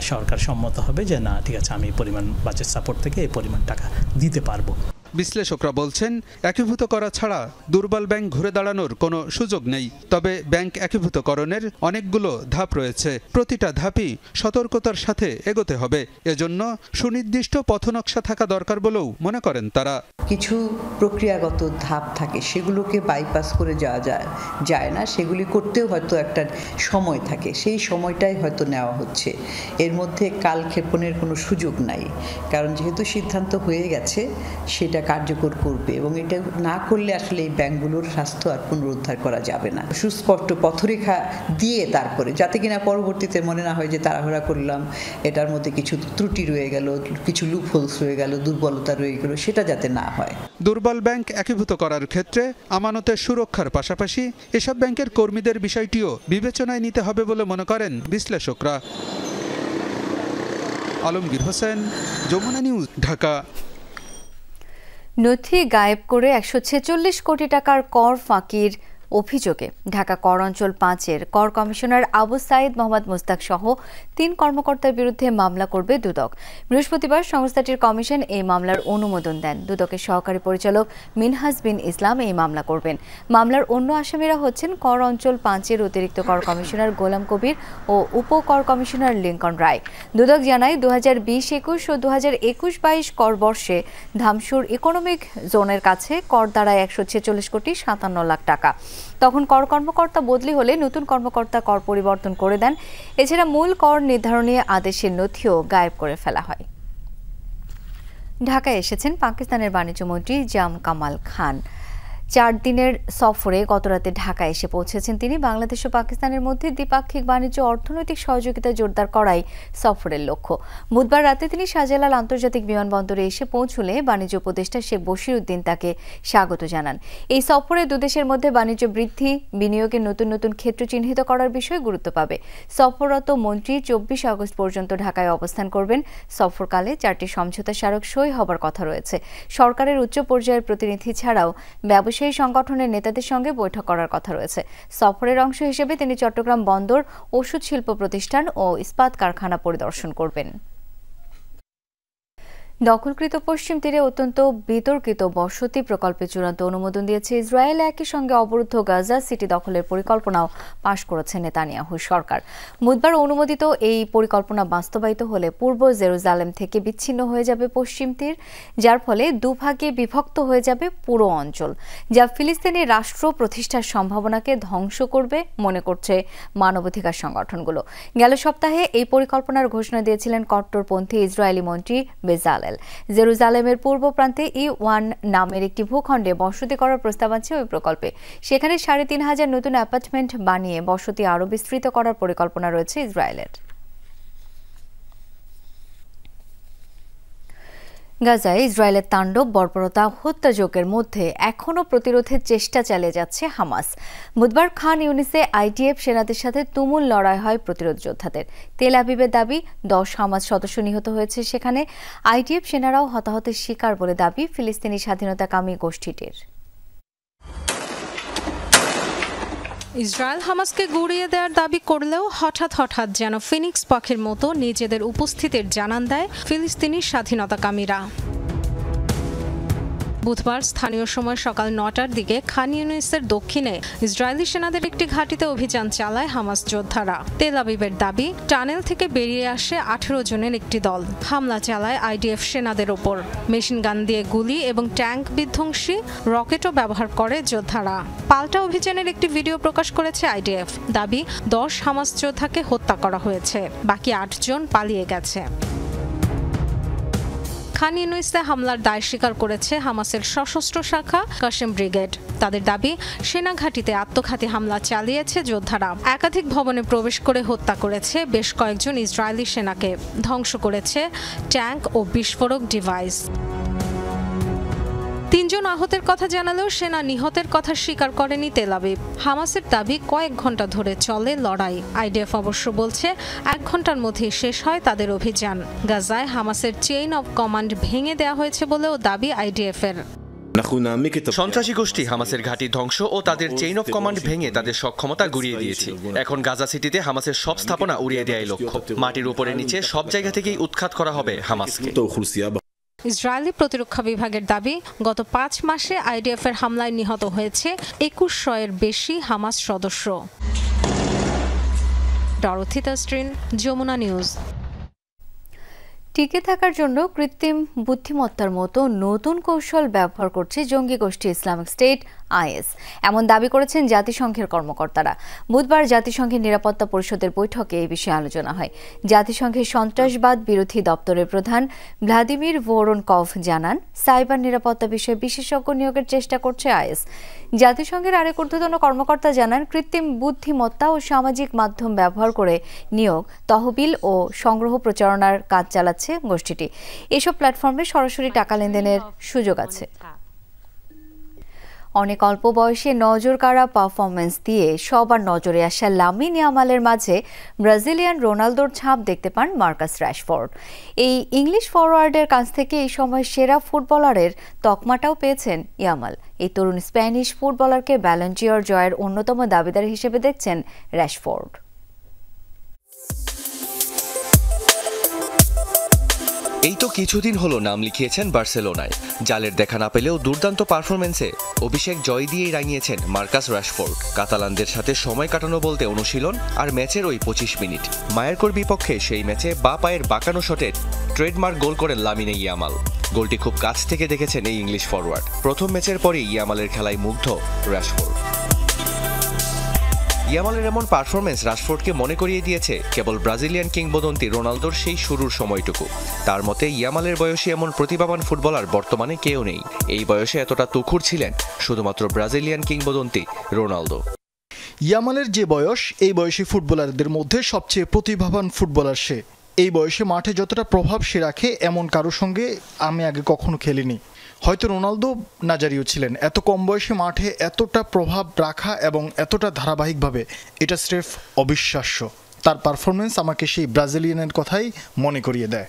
Speaker 22: সরকার সম্মত হবে যে না ঠিক আছে, আমি এই পরিমাণ বাজেট সাপোর্ট থেকে এই পরিমাণ টাকা দিতে পারবো।
Speaker 21: বিশ্লেষকরা বলছেন, একীভূত করা ছাড়া দুর্বল ব্যাংক ঘুরে দাঁড়ানোর কোনো সুযোগ নেই। তবে ব্যাংক একীভূতকরণের অনেকগুলো ধাপ রয়েছে। প্রতিটা ধাপই সতর্কতার সাথে এগোতে হবে। এজন্য সুনির্দিষ্ট পথনকশা থাকা দরকার বলেও মনে করেন তারা।
Speaker 23: কিছু প্রক্রিয়াগত ধাপ থাকে, সেগুলোকে বাইপাস করে যাওয়া যায় না। সেগুলি করতেও হয়তো একটা সময় থাকে, সেই সময়টাই হয়তো নেওয়া হচ্ছে। এর মধ্যে কালক্ষেপণের কোনো সুযোগ নাই, কারণ যেহেতু সিদ্ধান্ত হয়ে গেছে সেটা কার্যকর করবে, এবং এটা না করলে আসলে এই ব্যাংকগুলোর স্বাস্থ্য আর পুনরুদ্ধার করা যাবে না। সুস্পষ্ট পথরেখা দিয়ে তারপরে, যাতে কিনা পরবর্তীতে মনে না হয় যে তাড়াহুড়া করলাম, এটার মধ্যে কিছু ত্রুটি রয়ে গেল, কিছু লুপহোলস রয়ে গেল, দুর্বলতা রয়ে গেল, সেটা যাতে না হয়।
Speaker 21: দুর্বল ব্যাংক একীভূত করার ক্ষেত্রে আমানতের সুরক্ষার পাশাপাশি এসব ব্যাংকের কর্মীদের বিষয়টিও বিবেচনায় নিতে হবে বলে মনে করেন বিশ্লেষকরা। আলমগীর হোসেন, যমুনা নিউজ, ঢাকা।
Speaker 1: নথি গায়েব করে 146 কোটি টাকার কর ফাঁকির অভিযোগে ঢাকা কর অঞ্চল 5-এর কর কমিশনার আবু সাইদ মোহাম্মদ মুস্তাক সহ 3 কর্মকর্তার বিরুদ্ধে মামলা করবে দুদক। বৃহস্পতিবার সংস্থাটির কমিশন এই মামলার অনুমোদন দেন। দুদকের সহকারী পরিচালক মিনহাজ বিন ইসলাম এই মামলা করবেন। মামলার অন্য আসামিরা হচ্ছেন কর অঞ্চল 5-এর অতিরিক্ত কর কমিশনার গোলাম কবির ও উপ কর কমিশনার লিঙ্কন রায়। দুদক জানায় 2020-21 ও 2021-22 কর বর্ষে ধামসুর ইকোনমিক জোনের কাছে কর দাঁড়ায় 146 কোটি 57 লাখ টাকা। তখন কর কর্মকর্তা বদলি হলে নতুন কর্মকর্তা কর পরিবর্তন করে দেন। এছাড়া মূল কর নির্ধারণী আদেশের নথিও গায়েব করে ফেলা হয়। ঢাকায় এসেছেন পাকিস্তানের বাণিজ্যমন্ত্রী জাম কামাল খান। 4 দিনের সফরে গতরাতে ঢাকা এসে পৌঁছেছেন তিনি। বাংলাদেশ ও পাকিস্তানের মধ্যে দ্বিপাক্ষিক বাণিজ্য অর্থনৈতিক সহযোগিতা জোরদার করাই সফরের লক্ষ্য। বুধবার রাতে তিনি শাহজালাল আন্তর্জাতিক বিমানবন্দরে এসে পৌঁছলে বাণিজ্য উপদেষ্টা শেখ বশির উদ্দিন তাকে স্বাগত জানান। এই সফরে দুদেশের মধ্যে বাণিজ্য বৃদ্ধি, বিনিয়োগের নতুন নতুন ক্ষেত্র চিহ্নিত করার বিষয়ে গুরুত্ব পাবে। সফররত মন্ত্রী 24 আগস্ট পর্যন্ত ঢাকায় অবস্থান করবেন। সফরকালে 4টি সমঝোতা স্মারক সই হবার কথা রয়েছে। সরকারের উচ্চ পর্যায়ের প্রতিনিধি ছাড়াও ব্যবসায়ী সংগঠনের নেতাদের সঙ্গে বৈঠক করার কথা রয়েছে। সফরের অংশ হিসেবে তিনি চট্টগ্রাম বন্দর, ওষুধ শিল্প প্রতিষ্ঠান ও ইস্পাত কারখানা পরিদর্শন করবেন। দখলকৃত পশ্চিম তীরে অত্যন্ত বিতর্কিত বসতি প্রকল্পে চূড়ান্ত অনুমোদন দিয়েছে ইসরায়েল। একই সঙ্গে অবরুদ্ধ গাজা সিটি দখলের পরিকল্পনাও পাশ করেছে নেতানিয়াহু সরকার। বুধবার অনুমোদিত এই পরিকল্পনা বাস্তবায়িত হলে পূর্ব জেরুজালেম থেকে বিচ্ছিন্ন হয়ে যাবে পশ্চিম তীর, যার ফলে দুভাগে বিভক্ত হয়ে যাবে পুরো অঞ্চল, যা ফিলিস্তিনি রাষ্ট্র প্রতিষ্ঠার সম্ভাবনাকে ধ্বংস করবে মনে করছে মানবাধিকার সংগঠনগুলো। গেল সপ্তাহে এই পরিকল্পনার ঘোষণা দিয়েছিলেন কট্টরপন্থী ইসরায়েলি মন্ত্রী বেজালেল। জেরুজালেমের পূর্ব প্রান্তে E1 নামের একটি ভূখণ্ডে বসতি করার প্রস্তাব আছে ওই প্রকল্পে। সেখানে ৩৫০০ নতুন অ্যাপার্টমেন্ট বানিয়ে বসতি আরও বিস্তৃত করার পরিকল্পনা রয়েছে ইসরায়েলের। গাজায় ইসরায়েলের তাণ্ডব, বর্বরতা, হত্যাযজ্ঞের মধ্যে এখনও প্রতিরোধের চেষ্টা চালিয়ে যাচ্ছে হামাস। বুধবার খান ইউনিসে IDF সেনাদের সাথে তুমুল লড়াই হয় প্রতিরোধ যোদ্ধাদের। তেল আবিবের দাবি 10 হামাস সদস্য নিহত হয়েছে সেখানে। IDF সেনারাও হতাহতের শিকার বলে দাবি ফিলিস্তিনি স্বাধীনতাকামী গোষ্ঠীটির।
Speaker 2: ইসরায়েল হামাসকে গুঁড়িয়ে দেওয়ার দাবি করলেও হঠাৎ যেন ফিনিক্স পাখির মতো নিজেদের উপস্থিতির জানান দেয় ফিলিস্তিনি স্বাধীনতাকামীরা। বুধবার স্থানীয় সময় সকাল 9টার দিকে খান ইউনিসের দক্ষিণে ইসরায়েলি সেনাদের একটি ঘাঁটিতে অভিযান চালায় হামাস যোদ্ধারা। তেল আবিবের দাবি, টানেল থেকে বেরিয়ে আসে 18 জনের একটি দল। হামলা চালায় IDF সেনাদের ওপর। মেশিন গান দিয়ে গুলি এবং ট্যাঙ্ক বিধ্বংসী রকেটও ব্যবহার করে যোদ্ধারা। পাল্টা অভিযানের একটি ভিডিও প্রকাশ করেছে IDF। দাবি, 10 হামাস যোদ্ধাকে হত্যা করা হয়েছে, বাকি 8 জন পালিয়ে গেছে। খান ইউনিসে হামলার দায় স্বীকার করেছে হামাসের সশস্ত্র শাখা কাশেম ব্রিগেড। তাদের দাবি, সেনা ঘাঁটিতে আত্মঘাতী হামলা চালিয়েছে যোদ্ধারা। একাধিক ভবনে প্রবেশ করে হত্যা করেছে বেশ কয়েকজন ইসরায়েলি সেনাকে, ধ্বংস করেছে ট্যাঙ্ক ও বিস্ফোরক ডিভাইস। 3 জন আহতের কথা জানালেও সেনা নিহতের কথা স্বীকার করেনি তেল আবিব। হামাসের দাবি, কয়েক ঘন্টা ধরে চলে লড়াই। IDF অবশ্য বলছে 1 ঘন্টার মধ্যেই শেষ হয় তাদের অভিযান। গাজায় হামাসের চেইন অব কমান্ড ভেঙে দেওয়া হয়েছে বলেও দাবি IDF-এর।
Speaker 5: সন্ত্রাসী গোষ্ঠী হামাসের ঘাঁটি ধ্বংস ও তাদের চেইন অফ কমান্ড ভেঙে তাদের সক্ষমতা গুড়িয়ে দিয়েছে। এখন গাজা সিটিতে হামাসের সব স্থাপনা উড়িয়ে দেওয়াই লক্ষ্য। মাটির উপরে নিচে সব জায়গা থেকেই উৎখাত করা হবে হামাসকে।
Speaker 2: ইসরায়েলি প্রতিরক্ষা বিভাগের দাবি, গত 5 মাসে IDF-এর হামলায় নিহত হয়েছে 2100-এর বেশি হামাস সদস্য। ডরোথি তাস্ট্রিন, যমুনা নিউজ।
Speaker 1: টিকে থাকার জন্য কৃত্রিম বুদ্ধিমত্তার মতো নতুন কৌশল ব্যবহার করছে জঙ্গি গোষ্ঠী ইসলামিক স্টেট IS, এমন দাবি করেছেন জাতিসংঘের কর্মকর্তারা। বুধবার জাতিসংঘের নিরাপত্তা পরিষদের বৈঠকে এই বিষয়ে আলোচনা হয়। জাতিসংঘের সন্ত্রাসবাদ বিরোধী দপ্তরের প্রধান ভ্লাদিমির ভোরনকভ জানান, সাইবার নিরাপত্তা বিষয়ে বিশেষজ্ঞ নিয়োগের চেষ্টা করছে IS। জাতিসংঘের আরেক ঊর্ধ্বতন কর্মকর্তা জানান, কৃত্রিম বুদ্ধিমত্তা ও সামাজিক মাধ্যম ব্যবহার করে নিয়োগ, তহবিল ও সংগ্রহ প্রচারণার কাজ চালাচ্ছে গোষ্ঠীটি। এসব প্ল্যাটফর্মে সরাসরি টাকা লেনদেনের সুযোগ আছে। অনেক অল্প বয়সে নজর কাড়া পারফরমেন্স দিয়ে সবার নজরে আসা লামিন ইয়ামালের মাঝে ব্রাজিলিয়ান রোনালদোর ছাপ দেখতে পান মার্কাস রাশফোর্ড। এই ইংলিশ ফরওয়ার্ডের কাছ থেকে এই সময় সেরা ফুটবলারের তকমাটাও পেয়েছেন ইয়ামাল। এই তরুণ স্প্যানিশ ফুটবলারকে ব্যালন ডি'র জয়ের অন্যতম দাবিদার হিসেবে দেখছেন রাশফোর্ড।
Speaker 6: এই তো কিছুদিন হলো নাম লিখিয়েছেন বার্সেলোনায়। জালের দেখা না পেলেও দুর্দান্ত পারফরমেন্সে অভিষেক জয় দিয়েই রাঙিয়েছেন মার্কাস রাশফোর্ড। কাতালানদের সাথে সময় কাটানো বলতে অনুশীলন আর ম্যাচের ওই 25 মিনিট। মায়ার্কোর বিপক্ষে সেই ম্যাচে বা পায়ের বাঁকানো শটে ট্রেডমার্ক গোল করেন লামিনে ইয়ামাল। গোলটি খুব কাছ থেকে দেখেছেন এই ইংলিশ ফরওয়ার্ড। প্রথম ম্যাচের পরেই ইয়ামালের খেলায় মুগ্ধ রাশফোর্ড। ইয়ামালের এমন পারফরমেন্স রাশফোর্ডকে মনে করিয়ে দিয়েছে কেবল ব্রাজিলিয়ান কিংবদন্তি রোনালদোর সেই শুরুর সময়টুকু। তার মতে ইয়ামালের বয়সী এমন প্রতিভাবান ফুটবলার বর্তমানে কেউ নেই। এই বয়সে এতটা তুখুর ছিলেন শুধুমাত্র ব্রাজিলিয়ান কিংবদন্তি রোনালদো।
Speaker 24: ইয়ামালের যে বয়স, এই বয়সী ফুটবলারদের মধ্যে সবচেয়ে প্রতিভাবান ফুটবলার সে। এই বয়সে মাঠে যতটা প্রভাব সে রাখে এমন কারোর সঙ্গে আমি আগে কখনো খেলিনি। হয়তো রোনালদো নাজারিও ছিলেন। এত কম বয়সে মাঠে এতটা প্রভাব রাখা এবং এতটা ধারাবাহিকভাবে, এটা স্রেফ অবিশ্বাস্য। তার পারফরমেন্স আমাকে সেই ব্রাজিলিয়ানের কথাই মনে করিয়ে দেয়।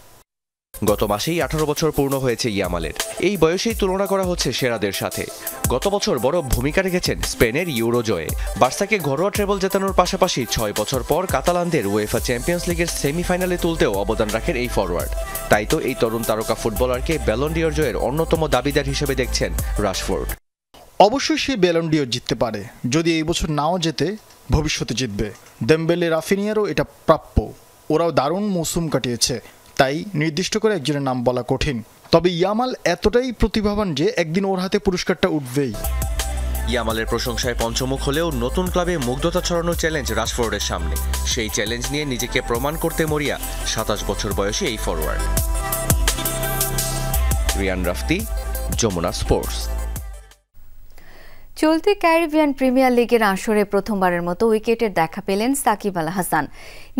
Speaker 6: গত মাসেই 18 বছর পূর্ণ হয়েছে ইয়ামালের। এই বয়সেই তুলনা করা হচ্ছে সেরাদের সাথে। গত বছর বড় ভূমিকা রেখেছেন স্পেনের ইউরো জয়ে। বার্সাকে ঘরোয়া ট্রেবল জেতানোর পাশাপাশি 6 বছর পর কাতালানদের উয়েফা চ্যাম্পিয়ন্স লিগের সেমিফাইনালে তুলতেও অবদান রাখেন এই ফরওয়ার্ড। তাই তো এই তরুণ তারকা ফুটবলারকে ব্যালন ডিওর জয়ের অন্যতম দাবিদার হিসেবে দেখছেন রাশফোর্ড।
Speaker 24: অবশ্যই সে ব্যালন ডিওর জিততে পারে, যদি এই বছর নাও জেতে ভবিষ্যতে জিতবে। দেমবেলে, রাফিনিয়ারও এটা প্রাপ্য। ওরাও দারুণ মৌসুম কাটিয়েছে, তাই নির্দিষ্ট করে একজনের নাম বলা কঠিন। তবে ইয়ামাল এতটাই প্রতিভাবান যে একদিন ওর হাতে পুরস্কারটা উঠবেই।
Speaker 6: ইয়ামালের প্রশংসায় পঞ্চমুখ হলেও নতুন ক্লাবে মুগ্ধতা ছড়ানোর চ্যালেঞ্জ রাশফোর্ডের সামনে। সেই চ্যালেঞ্জ নিয়ে নিজেকে প্রমাণ করতে মরিয়া 27 বছর বয়সী এই ফরওয়ার্ড। রিয়ান রাফতি, যমুনা স্পোর্টস।
Speaker 1: চলতি ক্যারিবিয়ান প্রিমিয়ার লিগের আসরে প্রথমবারের মতো উইকেটের দেখা পেলেন সাকিব আল হাসান।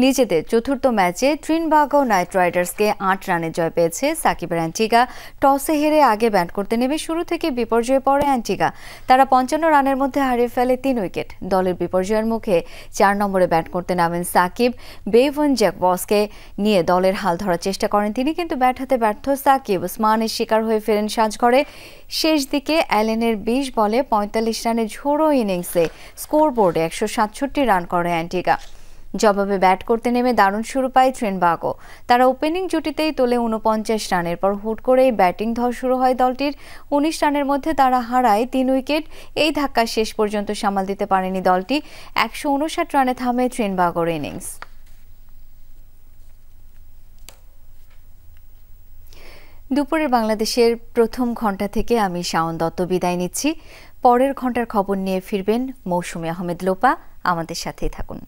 Speaker 1: নিজেদের চতুর্থ ম্যাচে ট্রিনবাগো নাইট রাইডার্সকে 8 রানে জয় পেয়েছে সাকিবের অ্যান্টিগা। টসে হেরে আগে ব্যাট করতে নেমে শুরু থেকে বিপর্যয়ে পড়ে অ্যান্টিগা। তারা 55 রানের মধ্যে হারিয়ে ফেলে 3 উইকেট। দলের বিপর্যয়ের মুখে 4 নম্বরে ব্যাট করতে নামেন সাকিব। বেভন জ্যাকবসকে নিয়ে দলের হাল ধরার চেষ্টা করেন তিনি, কিন্তু ব্যাট হাতে ব্যর্থ সাকিব ওসমানের শিকার হয়ে ফেরেন সাজঘরে। শেষ দিকে অ্যালেনের 20 বলে 45 রানের ঝোড়ো ইনিংসে স্কোরবোর্ডে 167 রান করে অ্যান্টিগা। জবাবে ব্যাট করতে নেমে দারুণ শুরু পায় ট্রিনবাগো। তারা ওপেনিং জুটিতেই তোলে 49 রানের পর হুট করেই ব্যাটিং ধস শুরু হয় দলটির। 19 রানের মধ্যে তারা হারায় 3 উইকেট। এই ধাক্কা শেষ পর্যন্ত সামাল দিতে পারেনি দলটি। 159 রানে থামে ট্রিনবাগোর ইনিংস। দুপুরের বাংলাদেশের প্রথম ঘণ্টা থেকে আমি শাওন দত্ত বিদায় নিচ্ছি। পরের ঘণ্টার খবর নিয়ে ফিরবেন মৌসুমী আহমেদ লোপা। আমাদের সাথেই থাকুন।